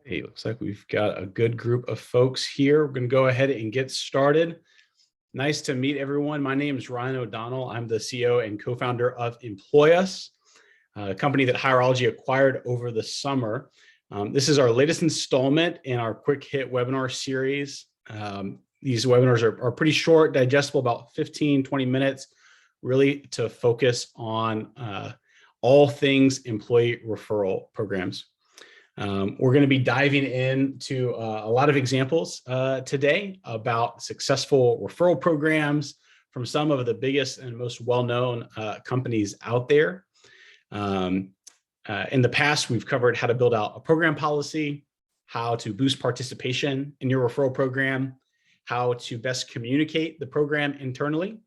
Hey, looks like we've got a good group of folks here. We're going to go ahead and get started. Nice to meet everyone. My name is Ryan O'Donnell. I'm the CEO and co-founder of Employus, a company that Hireology acquired over the summer. This is our latest installment in our quick hit webinar series. These webinars are pretty short, digestible, about 15, 20 minutes, really to focus on all things employee referral programs. We're going to be diving into a lot of examples today about successful referral programs from some of the biggest and most well-known companies out there. In the past, we've covered how to build out a program policy, how to boost participation in your referral program, how to best communicate the program internally.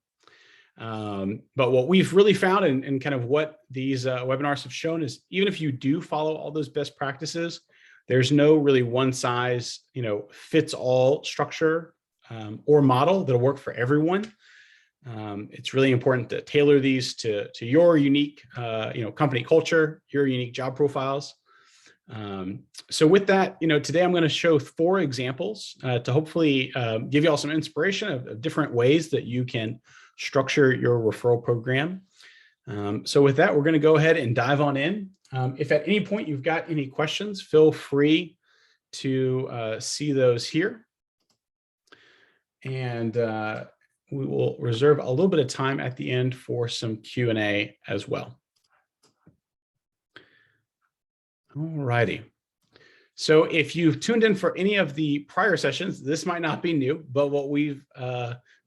But what we've really found and kind of what these webinars have shown is even if you do follow all those best practices, there's no really one size, fits all structure or model that'll work for everyone. It's really important to tailor these to your unique, company culture, your unique job profiles. So with that, today I'm going to show 4 examples to hopefully give you all some inspiration of different ways that you can structure your referral program. So with that, we're going to go ahead and dive on in. If at any point you've got any questions, feel free to see those here. And we will reserve a little bit of time at the end for some Q&A as well. All righty. So if you've tuned in for any of the prior sessions, this might not be new, but what we've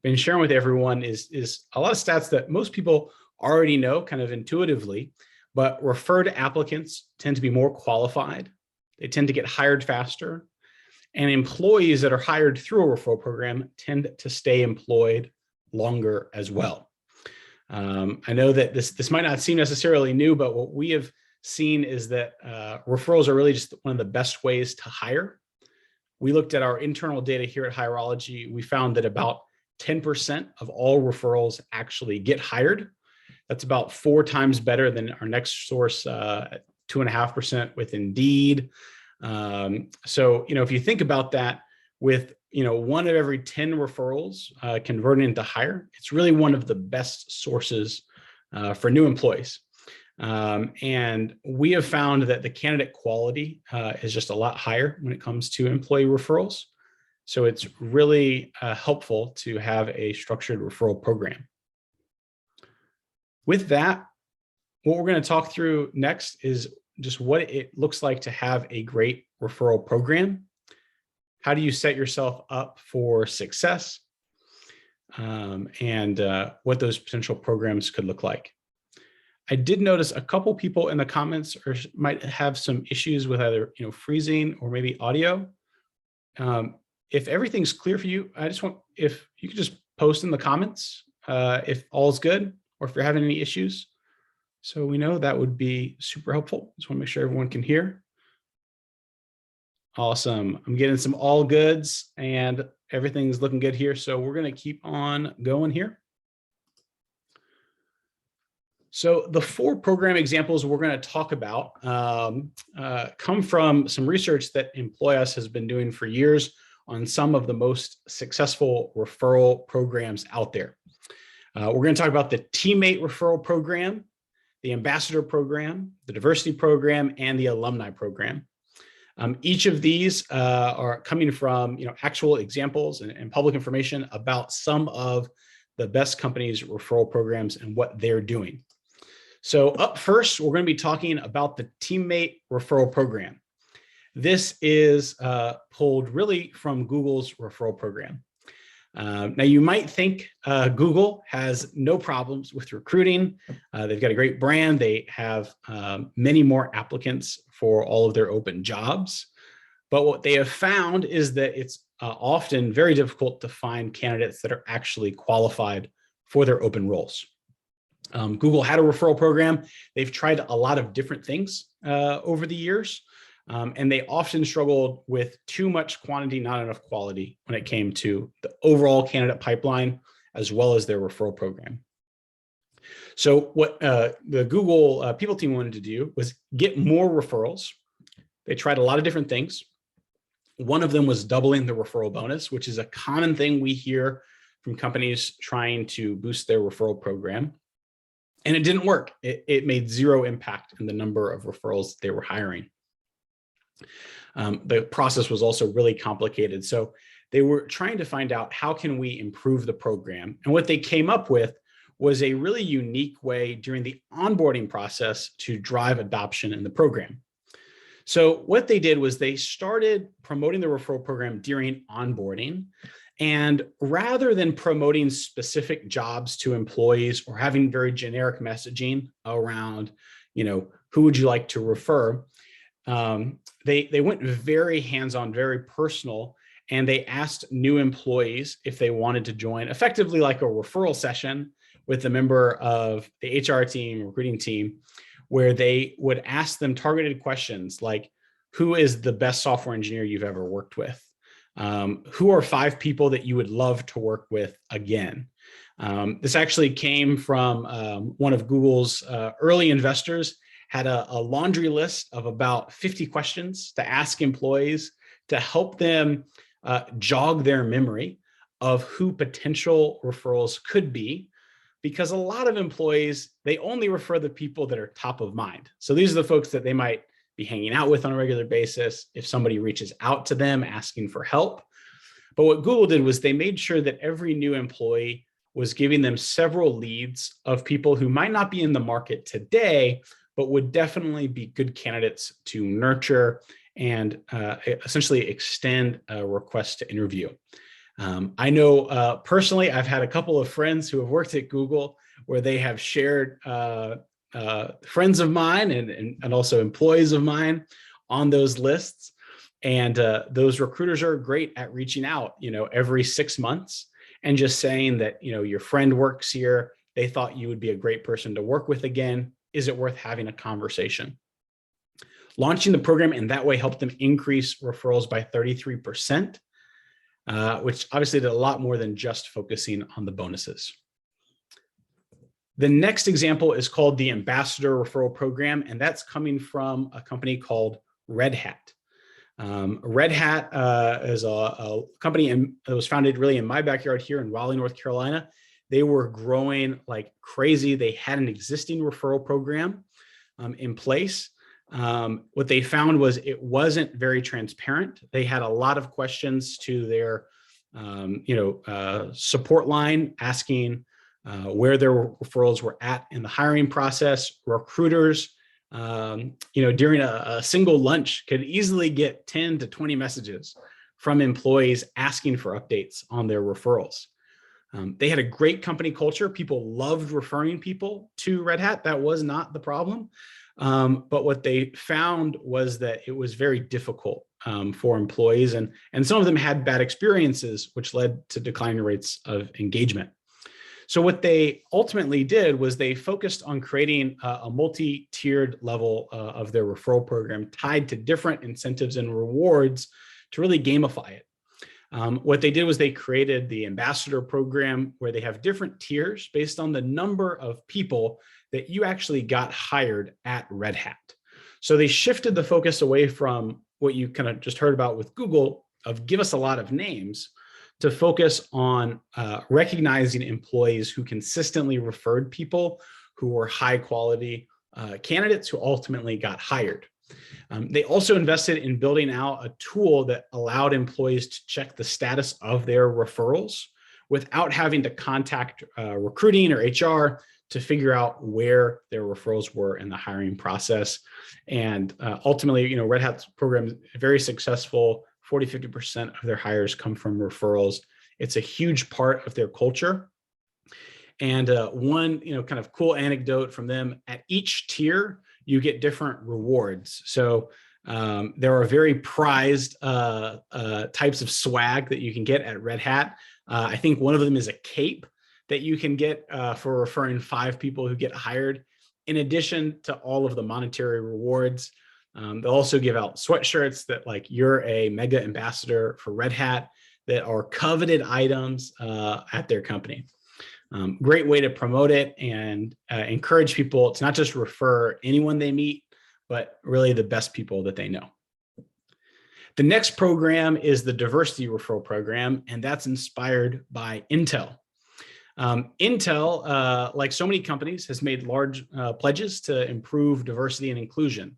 been sharing with everyone is a lot of stats that most people already know kind of intuitively, but referred applicants tend to be more qualified. They tend to get hired faster, and employees that are hired through a referral program tend to stay employed longer as well. I know that this might not seem necessarily new, but what we have seen is that referrals are really just one of the best ways to hire. We looked at our internal data here at Hireology. We found that about 10% of all referrals actually get hired. That's about 4 times better than our next source, 2.5% with Indeed. So, if you think about that with, 1 of every 10 referrals converting into hire, it's really one of the best sources for new employees. And we have found that the candidate quality is just a lot higher when it comes to employee referrals. So it's really helpful to have a structured referral program. With that, what we're going to talk through next is just what it looks like to have a great referral program. How do you set yourself up for success? And what those potential programs could look like. I did notice a couple people in the comments might have some issues with either freezing or maybe audio. If everything's clear for you, I just want if you could just post in the comments if all's good or if you're having any issues. So we know that would be super helpful. Just want to make sure everyone can hear. Awesome. I'm getting some all goods and everything's looking good here. So we're going to keep on going here. So the 4 program examples we're going to talk about come from some research that Employus has been doing for years on some of the most successful referral programs out there. We're going to talk about the teammate referral program, the ambassador program, the diversity program, and the alumni program. Each of these are coming from actual examples and public information about some of the best companies' referral programs and what they're doing. So up first, we're going to be talking about the teammate referral program. This is pulled really from Google's referral program. Now, you might think Google has no problems with recruiting. They've got a great brand. They have many more applicants for all of their open jobs. But what they have found is that it's often very difficult to find candidates that are actually qualified for their open roles. Google had a referral program. They've tried a lot of different things over the years. And they often struggled with too much quantity, not enough quality when it came to the overall candidate pipeline, as well as their referral program. So what the Google people team wanted to do was get more referrals They tried a lot of different things. One of them was doubling the referral bonus, which is a common thing we hear from companies trying to boost their referral program. And it didn't work. It made zero impact in the number of referrals they were hiring. The process was also really complicated. So they were trying to find out, how can we improve the program? And what they came up with was a really unique way during the onboarding process to drive adoption in the program. So what they did was they started promoting the referral program during onboarding. And rather than promoting specific jobs to employees or having very generic messaging around, who would you like to refer? They went very hands-on, very personal, and they asked new employees if they wanted to join, effectively like a referral session with a member of the HR team, recruiting team, where they would ask them targeted questions like, who is the best software engineer you've ever worked with? Who are 5 people that you would love to work with again? This actually came from one of Google's early investors, had a laundry list of about 50 questions to ask employees to help them jog their memory of who potential referrals could be, because a lot of employees, they only refer the people that are top of mind. So these are the folks that they might be hanging out with on a regular basis if somebody reaches out to them asking for help. But what Google did was they made sure that every new employee was giving them several leads of people who might not be in the market today, but would definitely be good candidates to nurture and essentially extend a request to interview. I know personally, I've had a couple of friends who have worked at Google where they have shared friends of mine and also employees of mine on those lists. And those recruiters are great at reaching out, every 6 months and just saying that, your friend works here. They thought you would be a great person to work with again. Is it worth having a conversation? Launching the program in that way helped them increase referrals by 33%, which obviously did a lot more than just focusing on the bonuses. The next example is called the Ambassador Referral Program, and that's coming from a company called Red Hat. Red Hat is a company that was founded really in my backyard here in Raleigh, North Carolina. They were growing like crazy. They had an existing referral program in place. What they found was it wasn't very transparent. They had a lot of questions to their support line asking where their referrals were at in the hiring process. Recruiters, during a single lunch could easily get 10 to 20 messages from employees asking for updates on their referrals. They had a great company culture. People loved referring people to Red Hat. That was not the problem. But what they found was that it was very difficult for employees, and some of them had bad experiences, which led to declining rates of engagement. So what they ultimately did was they focused on creating a multi-tiered level of their referral program tied to different incentives and rewards to really gamify it. What they did was they created the Ambassador program, where they have different tiers based on the number of people that you actually got hired at Red Hat. So they shifted the focus away from what you kind of just heard about with Google of give us a lot of names to focus on recognizing employees who consistently referred people who were high quality candidates who ultimately got hired. They also invested in building out a tool that allowed employees to check the status of their referrals without having to contact recruiting or HR to figure out where their referrals were in the hiring process. And ultimately, Red Hat's program is very successful. 40–50% of their hires come from referrals. It's a huge part of their culture. And one, kind of cool anecdote from them, at each tier, you get different rewards. So there are very prized types of swag that you can get at Red Hat. I think one of them is a cape that you can get for referring 5 people who get hired, in addition to all of the monetary rewards. They'll also give out sweatshirts that like you're a mega ambassador for Red Hat that are coveted items at their company. Great way to promote it and encourage people to not just refer anyone they meet, but really the best people that they know. The next program is the diversity referral program, and that's inspired by Intel. Intel, like so many companies, has made large pledges to improve diversity and inclusion.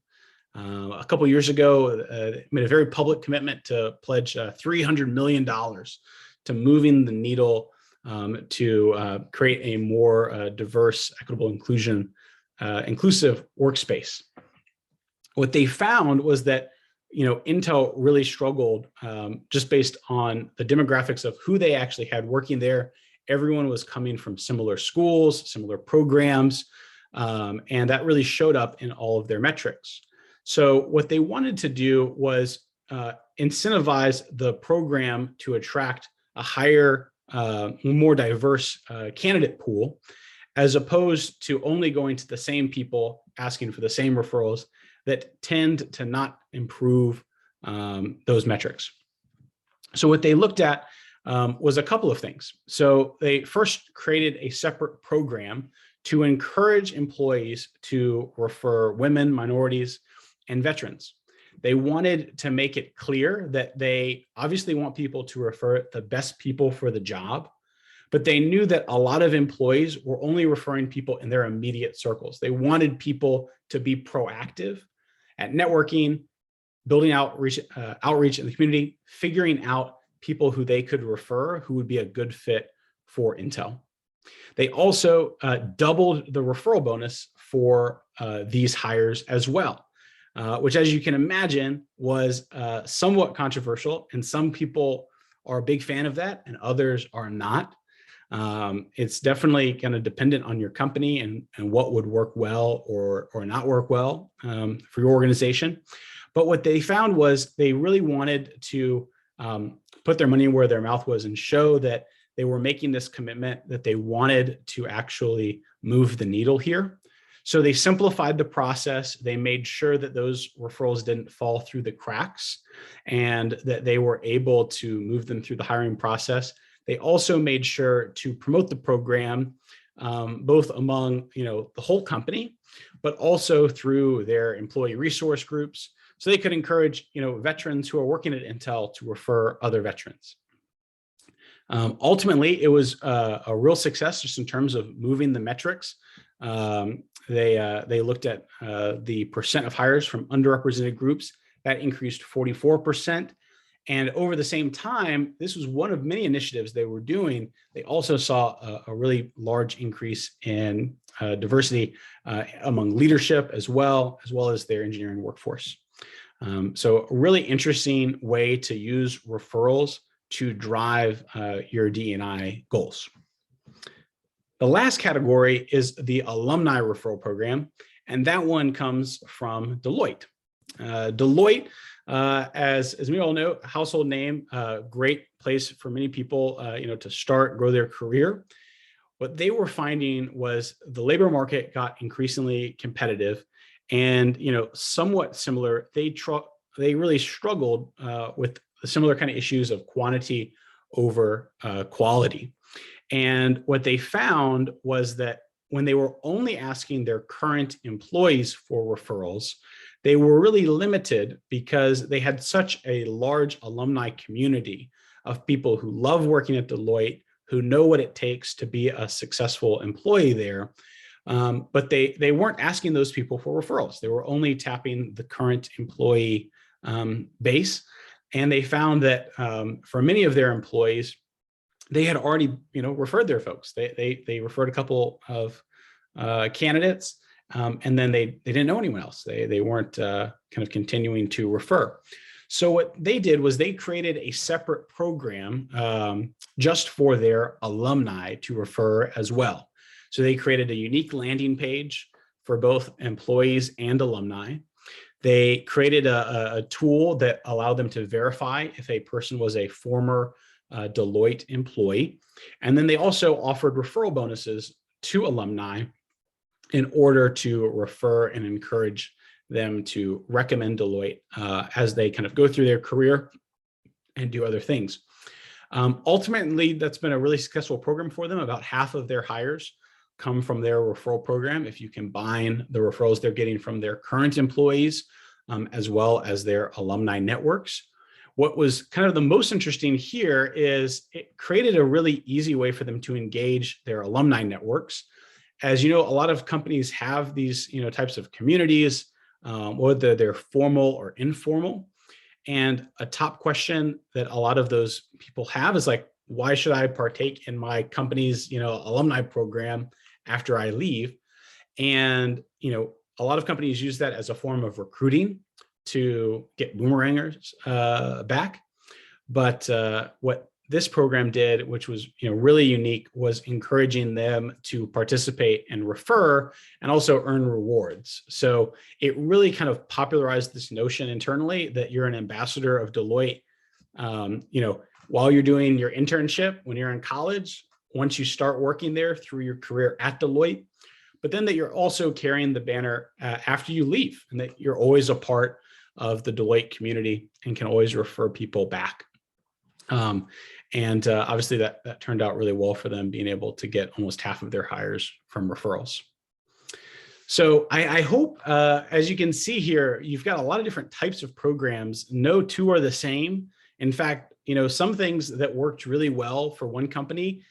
A couple of years ago, made a very public commitment to pledge $300 million to moving the needle to create a more diverse, equitable, inclusive workspace. What they found was that Intel really struggled just based on the demographics of who they actually had working there. Everyone was coming from similar schools, similar programs, and that really showed up in all of their metrics. So what they wanted to do was incentivize the program to attract a higher, more diverse candidate pool, as opposed to only going to the same people asking for the same referrals that tend to not improve those metrics. So what they looked at was a couple of things. So they first created a separate program to encourage employees to refer women, minorities, and veterans. They wanted to make it clear that they obviously want people to refer the best people for the job, but they knew that a lot of employees were only referring people in their immediate circles. They wanted people to be proactive at networking, building outreach in the community, figuring out people who they could refer who would be a good fit for Intel. They also doubled the referral bonus for these hires as well. Which, as you can imagine, was somewhat controversial, and some people are a big fan of that and others are not. It's definitely kind of dependent on your company and what would work well or not work well for your organization. But what they found was they really wanted to put their money where their mouth was and show that they were making this commitment, that they wanted to actually move the needle here. So they simplified the process. They made sure that those referrals didn't fall through the cracks and that they were able to move them through the hiring process. They also made sure to promote the program both among the whole company, but also through their employee resource groups, so they could encourage veterans who are working at Intel to refer other veterans. Ultimately, it was a real success just in terms of moving the metrics. They looked at the percent of hires from underrepresented groups that increased 44%. And over the same time, this was one of many initiatives they were doing. They also saw a really large increase in diversity among leadership as well as their engineering workforce. So a really interesting way to use referrals to drive your D&I goals. The last category is the Alumni Referral Program, and that one comes from Deloitte. Deloitte, as we all know, a household name, great place for many people, to start, grow their career. What they were finding was the labor market got increasingly competitive, and somewhat similar. They really struggled with the similar kind of issues of quantity over quality. And what they found was that when they were only asking their current employees for referrals, they were really limited because they had such a large alumni community of people who love working at Deloitte, who know what it takes to be a successful employee there. But they weren't asking those people for referrals. They were only tapping the current employee base. And they found that for many of their employees, they had already, referred their folks. They referred a couple of candidates, and then they didn't know anyone else. They weren't kind of continuing to refer. So what they did was they created a separate program just for their alumni to refer as well. So they created a unique landing page for both employees and alumni. They created a tool that allowed them to verify if a person was a former Deloitte employee. And then they also offered referral bonuses to alumni in order to refer and encourage them to recommend Deloitte as they kind of go through their career and do other things. Ultimately, that's been a really successful program for them. About half of their hires come from their referral program. If you combine the referrals they're getting from their current employees, as well as their alumni networks. What was kind of the most interesting here is it created a really easy way for them to engage their alumni networks. As you know, a lot of companies have these, types of communities, whether they're formal or informal. And a top question that a lot of those people have is like, why should I partake in my company's, alumni program after I leave? And, a lot of companies use that as a form of recruiting to get boomerangers back. But what this program did, which was really unique, was encouraging them to participate and refer and also earn rewards. So it really kind of popularized this notion internally that you're an ambassador of Deloitte. While you're doing your internship, when you're in college, once you start working there through your career at Deloitte, but then that you're also carrying the banner after you leave, and that you're always a part of the Deloitte community and can always refer people back. Obviously that turned out really well for them, being able to get almost half of their hires from referrals. So I hope, as you can see here, you've got a lot of different types of programs. No two are the same. In fact, some things that worked really well for one company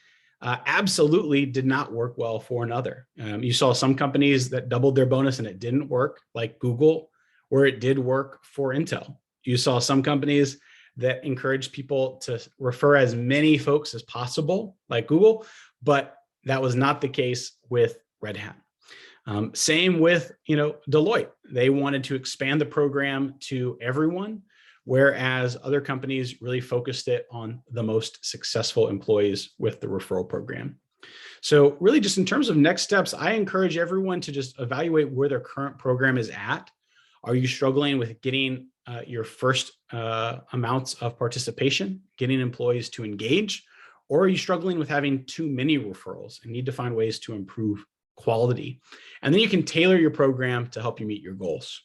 absolutely did not work well for another. You saw some companies that doubled their bonus and it didn't work, like Google, or it did work for Intel. You saw some companies that encouraged people to refer as many folks as possible, like Google, but that was not the case with Red Hat. Same with, Deloitte. They wanted to expand the program to everyone, whereas other companies really focused it on the most successful employees with the referral program. So really, just in terms of next steps, I encourage everyone to just evaluate where their current program is at. Are you struggling with getting your first amounts of participation, getting employees to engage, or are you struggling with having too many referrals and need to find ways to improve quality? And then you can tailor your program to help you meet your goals.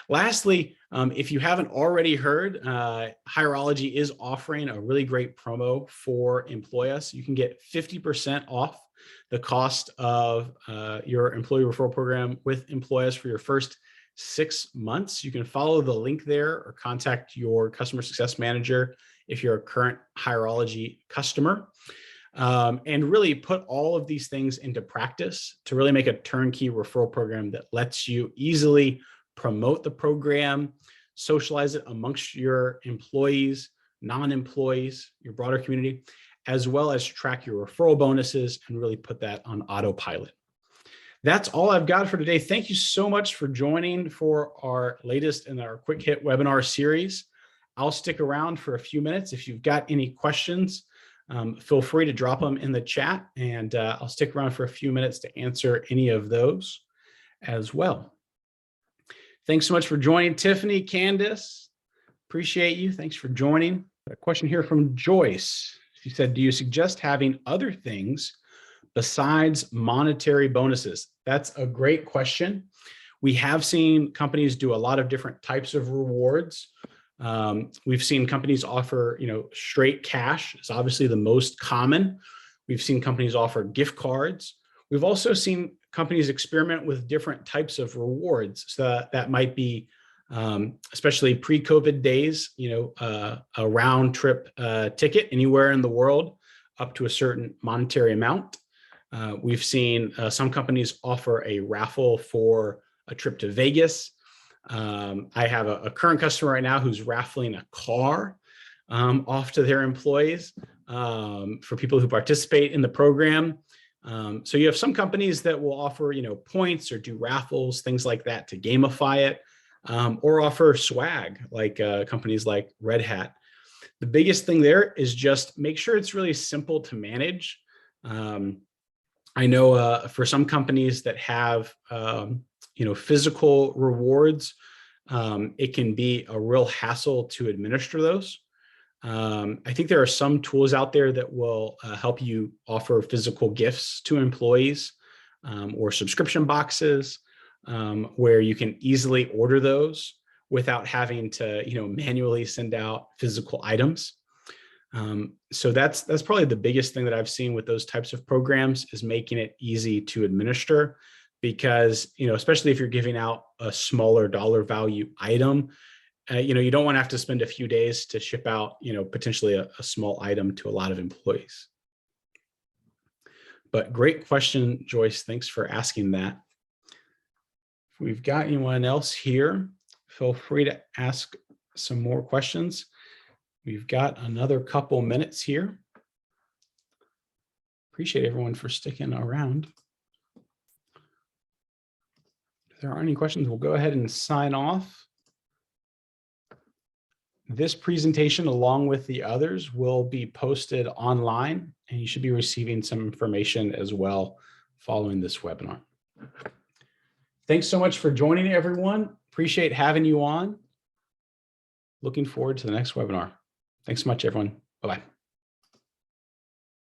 Lastly, if you haven't already heard, Hireology is offering a really great promo for Employ Us. You can get 50% off the cost of your employee referral program with Employ Us for your first 6 months. You can follow the link there or contact your customer success manager if you're a current Hireology customer. And really put all of these things into practice to really make a turnkey referral program that lets you easily promote the program, socialize it amongst your employees, non-employees, your broader community, as well as track your referral bonuses and really put that on autopilot. That's all I've got for today. Thank you so much for joining for our latest in our Quick Hit webinar series. I'll stick around for a few minutes. If you've got any questions, feel free to drop them in the chat, and I'll stick around for a few minutes to answer any of those as well. Thanks so much for joining, Tiffany, Candace. Appreciate you. Thanks for joining. A question here from Joyce. She said, do you suggest having other things besides monetary bonuses? That's a great question. We have seen companies do a lot of different types of rewards. We've seen companies offer, straight cash is obviously the most common. We've seen companies offer gift cards. We've also seen companies experiment with different types of rewards. So that might be, especially pre-COVID days, a round trip ticket anywhere in the world up to a certain monetary amount. We've seen some companies offer a raffle for a trip to Vegas. I have a current customer right now who's raffling a car off to their employees for people who participate in the program. So you have some companies that will offer, points or do raffles, things like that to gamify it, or offer swag like companies like Red Hat. The biggest thing there is just make sure it's really simple to manage. I know for some companies that have, physical rewards, it can be a real hassle to administer those. I think there are some tools out there that will help you offer physical gifts to employees or subscription boxes where you can easily order those without having to, manually send out physical items. So that's probably the biggest thing that I've seen with those types of programs is making it easy to administer, because, especially if you're giving out a smaller dollar value item, you don't want to have to spend a few days to ship out, potentially a small item to a lot of employees. But great question, Joyce. Thanks for asking that. If we've got anyone else here, feel free to ask some more questions. We've got another couple minutes here. Appreciate everyone for sticking around. If there aren't any questions, we'll go ahead and sign off. This presentation, along with the others, will be posted online, and you should be receiving some information as well following this webinar. Thanks so much for joining, everyone. Appreciate having you on. Looking forward to the next webinar. Thanks so much, everyone. Bye-bye.